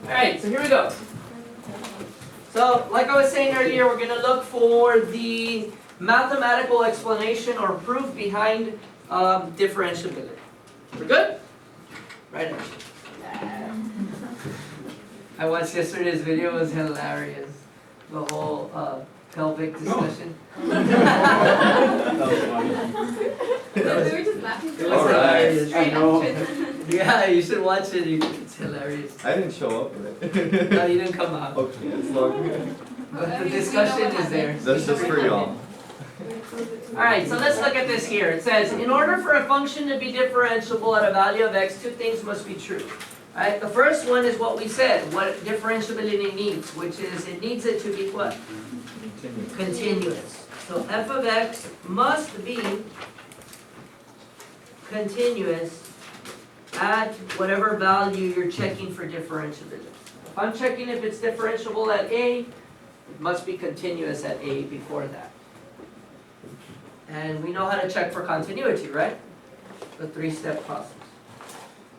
Alright, so here we go. So, like I was saying earlier, we're going to look for the mathematical explanation or proof behind differentiability. We're good? Right. I watched yesterday's video, it was hilarious. The whole pelvic discussion. That was funny. We were just laughing. It was hilarious. I know. Yeah, you should watch it. It's hilarious. I didn't show up with it. No, you didn't come out. Okay, it's long. But the discussion is there. That's just for y'all. Alright, so let's look at this here. It says, in order for a function to be differentiable at a value of x, two things must be true. Alright, the first one is what we said, what differentiability needs, which is it needs it to be what? Continuous. So f of x must be continuous at whatever value you're checking for differentiability. If I'm checking if it's differentiable at a, it must be continuous at a before that. And we know how to check for continuity, right? The three-step process.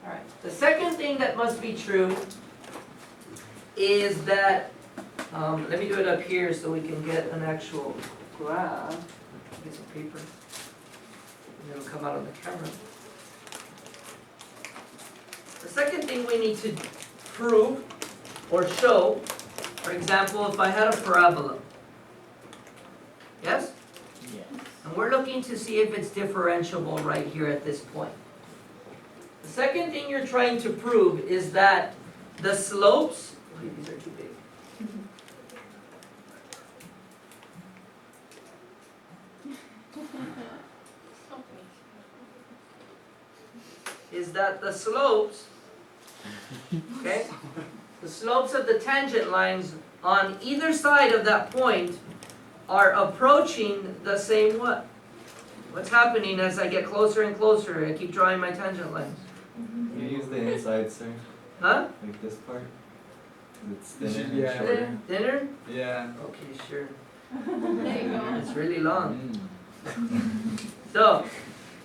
Alright, the second thing that must be true is that, let me do it up here so we can get an actual graph. Get some paper. And it'll come out on the camera. The second thing we need to prove or show, for example, if I had a parabola. Yes? And we're looking to see if it's differentiable right here at this point. The second thing you're trying to prove is that the slopes, these are too big. Is that the slopes, okay, the slopes of the tangent lines on either side of that point are approaching the same what? What's happening as I get closer and closer? I keep drawing my tangent lines. You use the inside, sir. Huh? Like this part. It's thinner and Yeah. shorter. Thinner? Yeah. Okay, sure. There you go. It's really long. So,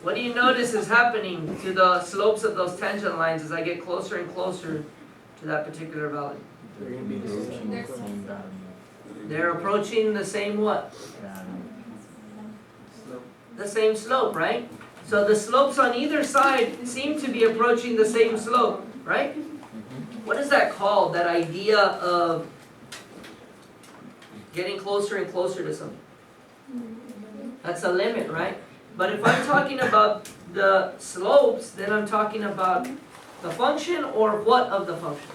what do you notice is happening to the slopes of those tangent lines as I get closer and closer to that particular value? They're gonna be approaching the same value. They're approaching the same what? Slope. The same slope, right? So the slopes on either side seem to be approaching the same slope, right? What is that called? That idea of getting closer and closer to something? That's a limit, right? But if I'm talking about the slopes, then I'm talking about the function or what of the function?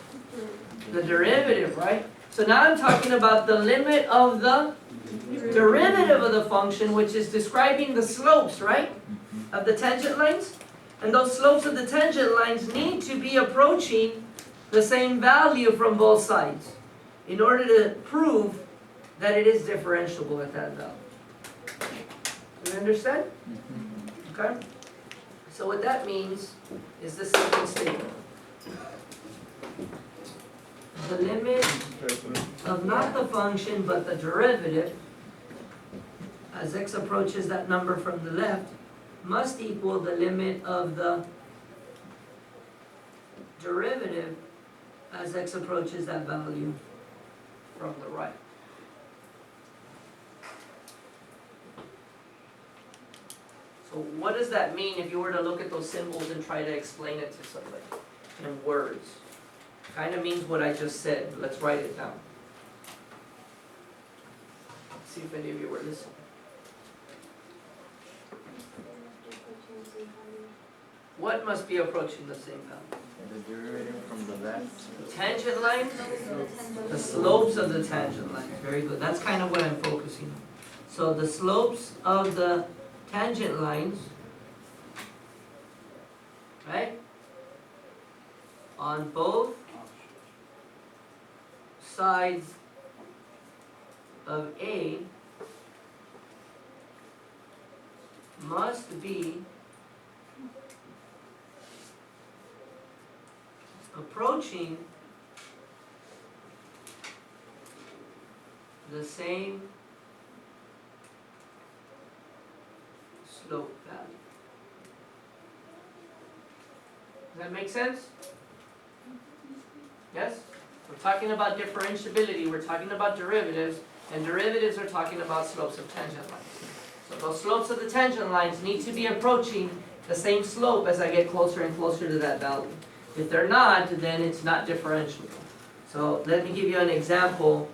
The derivative, right? So now I'm talking about the limit of the derivative of the function, which is describing the slopes, right? Of the tangent lines. And those slopes of the tangent lines need to be approaching the same value from both sides in order to prove that it is differentiable at that value. You understand? Okay? So what that means is the second statement. The limit of not the function but the derivative as x approaches that number from the left must equal the limit of the derivative as x approaches that value from the right. So what does that mean if you were to look at those symbols and try to explain it to somebody in words? Kind of means what I just said. Let's write it down. Let's see if any of you were listening. What must be approaching the same value? The derivative from the left. Tangent lines? The slopes of the tangent lines. Very good. That's kind of what I'm focusing on. So the slopes of the tangent lines, right, on both sides of A must be approaching the same slope value. Does that make sense? Yes? We're talking about differentiability, we're talking about derivatives, and derivatives are talking about slopes of tangent lines. So those slopes of the tangent lines need to be approaching the same slope as I get closer and closer to that value. If they're not, then it's not differentiable. So let me give you an example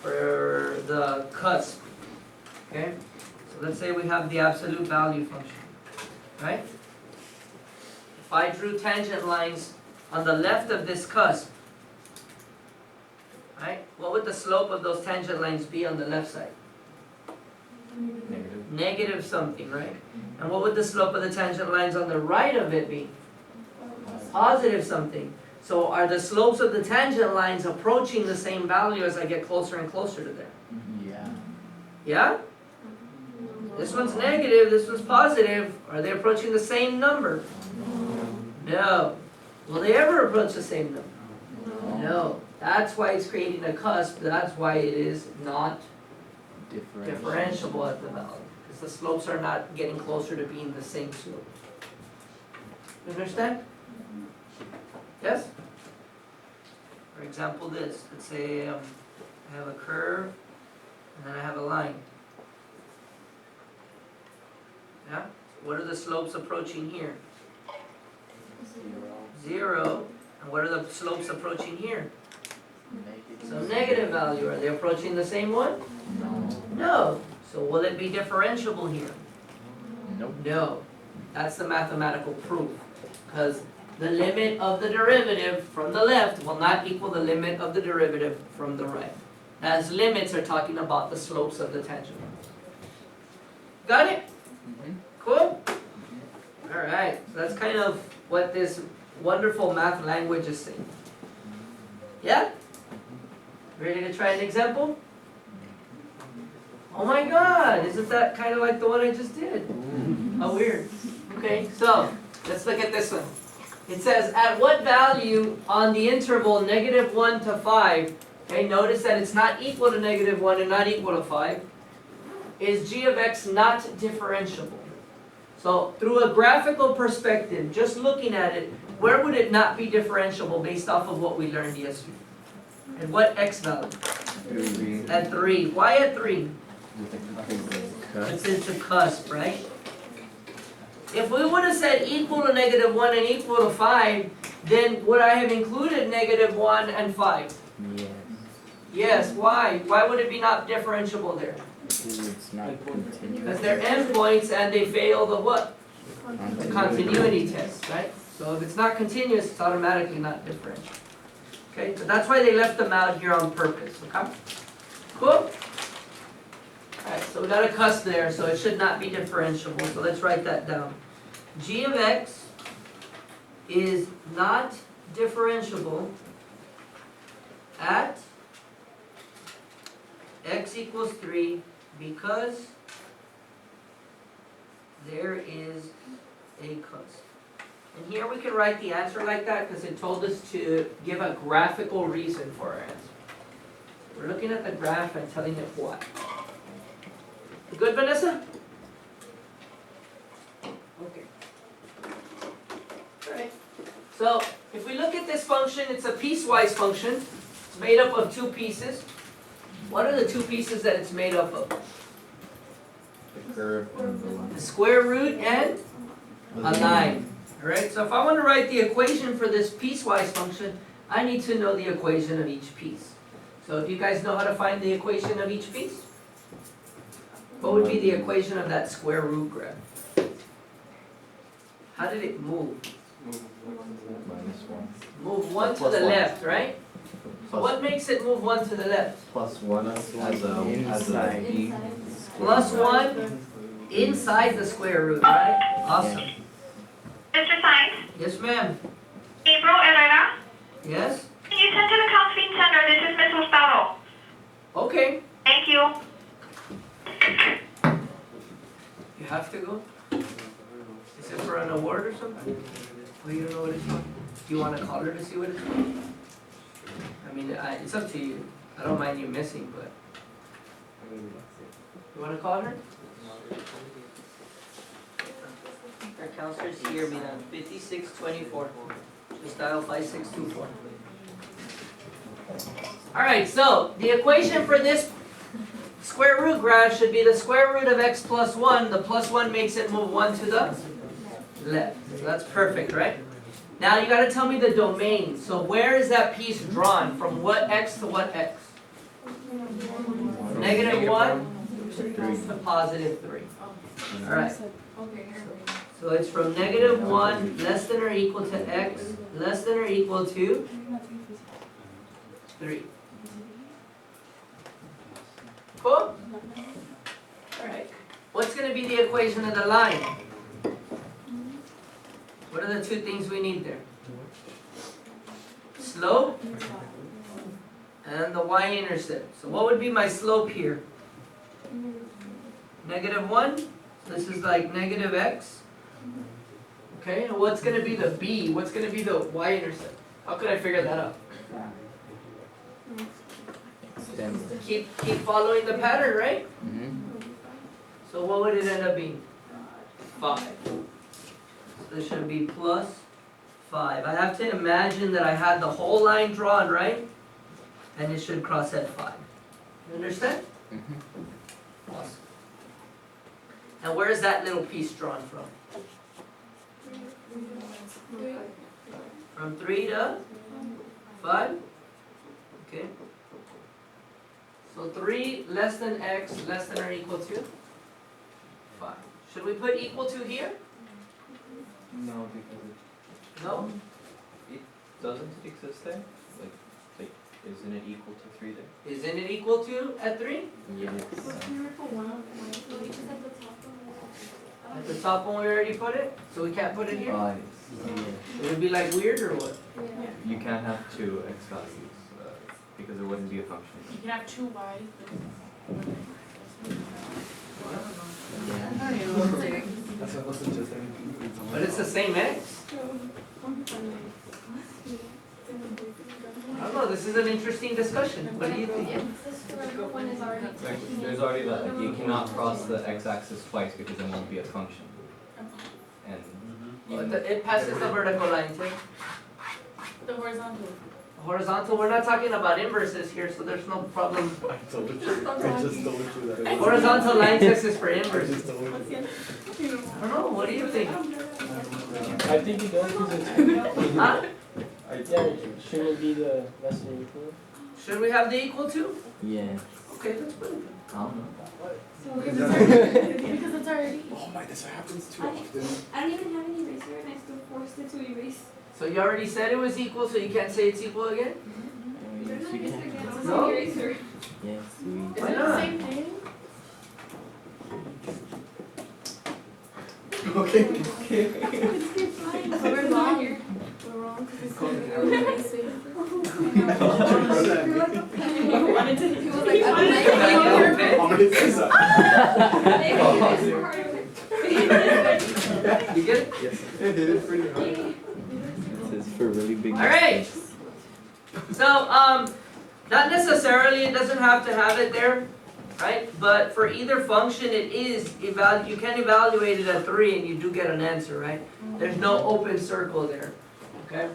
for the cusp. Okay? So let's say we have the absolute value function, right? If I drew tangent lines on the left of this cusp, right? What would the slope of those tangent lines be on the left side? Negative. Negative something, right? And what would the slope of the tangent lines on the right of it be? Positive something. So are the slopes of the tangent lines approaching the same value as I get closer and closer to there? Yeah. Yeah? This one's negative, this one's positive. Are they approaching the same number? No. Will they ever approach the same number? No. That's why it's creating a cusp. That's why it is not differentiable at the value. Because the slopes are not getting closer to being the same slope. You understand? Yes? For example, this. Let's say I have a curve and then I have a line. Yeah? What are the slopes approaching here? 0. And what are the slopes approaching here? So negative value. Are they approaching the same one? No. No. So will it be differentiable here? Nope. No. That's the mathematical proof. Because the limit of the derivative from the left will not equal the limit of the derivative from the right. As limits are talking about the slopes of the tangent. Got it? Cool? Alright, so that's kind of what this wonderful math language is saying. Yeah? Ready to try an example? Oh my god, isn't that kind of like the one I just did? How weird. Okay, so let's look at this one. It says, at what value on the interval -1 to 5, okay, notice that it's not equal to -1 and not equal to 5, is g of x not differentiable? So through a graphical perspective, just looking at it, where would it not be differentiable based off of what we learned yesterday? At what x value? 3. At 3. Why at 3? Cut. It's a cusp, right? If we would have said equal to -1 and equal to 5, then would I have included -1 and 5? Yes. Yes, why? Why would it be not differentiable there? It's not Because continuous. they're endpoints and they fail the what? The Continuity. continuity test, right? So if it's not continuous, it's automatically not differential. Okay, so that's why they left them out here on purpose, okay? Cool? Alright, so we got a cusp there, so it should not be differentiable, so let's write that down. G of x is not differentiable at x equals 3 because there is a cusp. And here we can write the answer like that because it told us to give a graphical reason for our answer. We're looking at the graph and telling it what. Good, Vanessa? Okay. Alright. So, if we look at this function, it's a piecewise function. It's made up of 2 pieces. What are the 2 pieces that it's made up of? The curve and the line. The square root and a line. Alright, so if I want to write the equation for this piecewise function, I need to know the equation of each piece. So do you guys know how to find the equation of each piece? What would be the equation of that square root graph? How did it move? -1. Move 1 to Plus the one. left, right? So what makes it move 1 to the left? +1 as a Inside. e. Plus 1 inside the square root, right? Awesome. Mr. Science, Yes, ma'am. April Herrera, Yes? can you send to the counseling center? This is Ms. Hurtado. Okay. Thank you. You have to go? Is it for an award or something? Oh, you don't know what it's for? Do you want to call her to see what it's for? I mean, it's up to you. I don't mind you missing, but. You want to call her? Our counselor's here, Mina, 5624. Just dial 5624. Alright, so the equation for this square root graph should be the square root of x plus 1. The plus 1 makes it move 1 to the left. So that's perfect, right? Now you gotta tell me the domain. So where is that piece drawn? From what x to what x? Negative 1 to positive 3. Alright. So it's from negative 1 less than or equal to x less than or equal to 3. Cool? Alright. What's going to be the equation of the line? What are the two things we need there? Slope and the y-intercept. So what would be my slope here? Negative 1. This is like negative x. Okay, and what's going to be the b? What's going to be the y-intercept? How could I figure that out? Keep following the pattern, right? So what would it end up being? 5. So this should be plus 5. I have to imagine that I had the whole line drawn, right? And it should cross at 5. You understand? Awesome. And where is that little piece drawn from? From 3 to 5? Okay. So 3 less than x less than or equal to 5. Should we put equal to here? No, because No? it doesn't exist there. Like, isn't it equal to 3 there? Isn't it equal to at 3? Yes. At the top one we already put it? So we can't put it here? It would be like weird or what? You can't have two x values because it wouldn't be a function. You can have 2 y. But it's the same x? I don't know, this is an interesting discussion. What do you think? There's already that, like, you cannot cross the x-axis twice because it won't be a function. And It passes the vertical line too. The horizontal. Horizontal, we're not talking about inverses here, so there's no problem. I just told you that. Horizontal line test is for inverses. What's the other? I don't know, what do you think? I think it does because it's Huh? yeah, shouldn't it be the less than equal? Should we have the equal to? yeah, Okay, let's put it. I don't know. Because it's already. Oh my, this happens too often. I don't even have any eraser and I still forced it to erase. So you already said it was equal, so you can't say it's equal again? There's no eraser again, it's No? an eraser. Yes, we. Why Is it the not? same thing? Okay. It's fine. So we're wrong. We're wrong because it's Erasing. You wanted to. He was like, I'm I'm gonna say that. You get it? Yes. It did pretty hard. This is for really big. Alright. So, not necessarily, it doesn't have to have it there, right? But for either function, it is, you can evaluate it at 3 and you do get an answer, right? There's no open circle there, okay?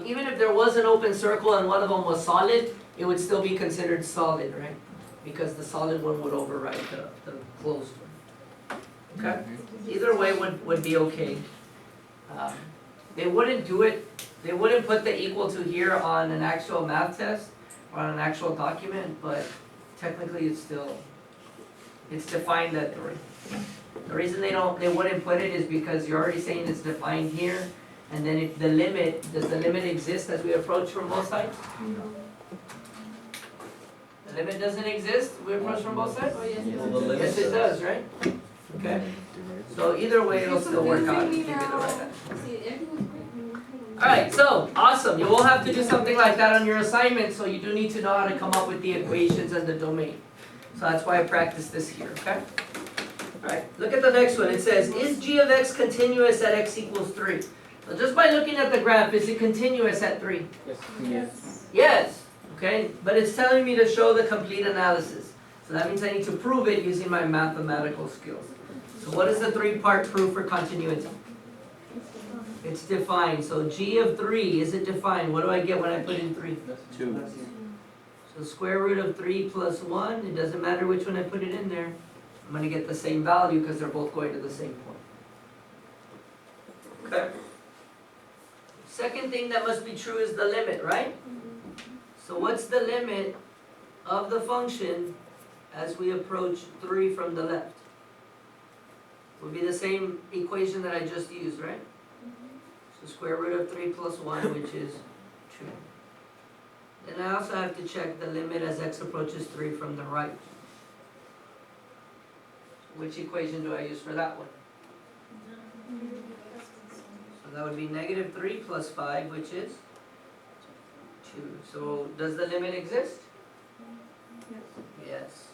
Even if there was an open circle and one of them was solid, it would still be considered solid, right? Because the solid one would override the closed one, okay? Either way would be okay. They wouldn't do it, they wouldn't put the equal to here on an actual math test or on an actual document, but technically it's defined at 3. The reason they wouldn't put it is because you're already saying it's defined here, and then if the limit, does the limit exist as we approach from both sides? The limit doesn't exist, we approach from both sides? Yes, it does, right? Okay, so either way, it'll still work out, give you the right answer. Alright, so, awesome, you will have to do something like that on your assignment, so you do need to know how to come up with the equations and the domain. So that's why I practiced this here, okay? Alright, look at the next one, it says, is g of x continuous at x equals 3? So just by looking at the graph, is it continuous at 3? Yes. Yes, okay, but it's telling me to show the complete analysis. So that means I need to prove it using my mathematical skills. So what is the 3-part proof for continuity? It's defined, so g of 3, is it defined? What do I get when I put in 3? 2. So square root of 3 plus 1, it doesn't matter which one I put it in there. I'm gonna get the same value because they're both going to the same point. Okay. Second thing that must be true is the limit, right? So what's the limit of the function as we approach 3 from the left? Would be the same equation that I just used, right? So square root of 3 plus 1, which is 2. Then I also have to check the limit as x approaches 3 from the right. Which equation do I use for that one? So that would be negative 3 plus 5, which is 2. So does the limit exist? Yes.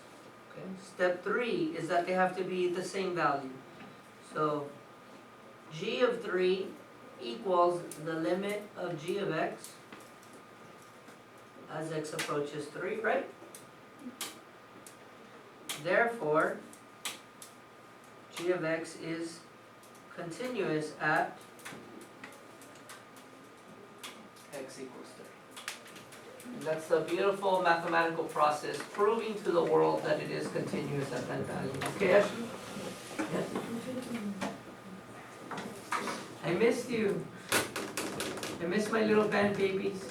Okay. Step 3 is that they have to be the same value. So g of 3 equals the limit of g of x as x approaches 3, right? Therefore, g of x is continuous at x equals 3. And that's a beautiful mathematical process proving to the world that it is continuous at that value. Okay, Ashley? Yes? I missed you. I miss my little band babies.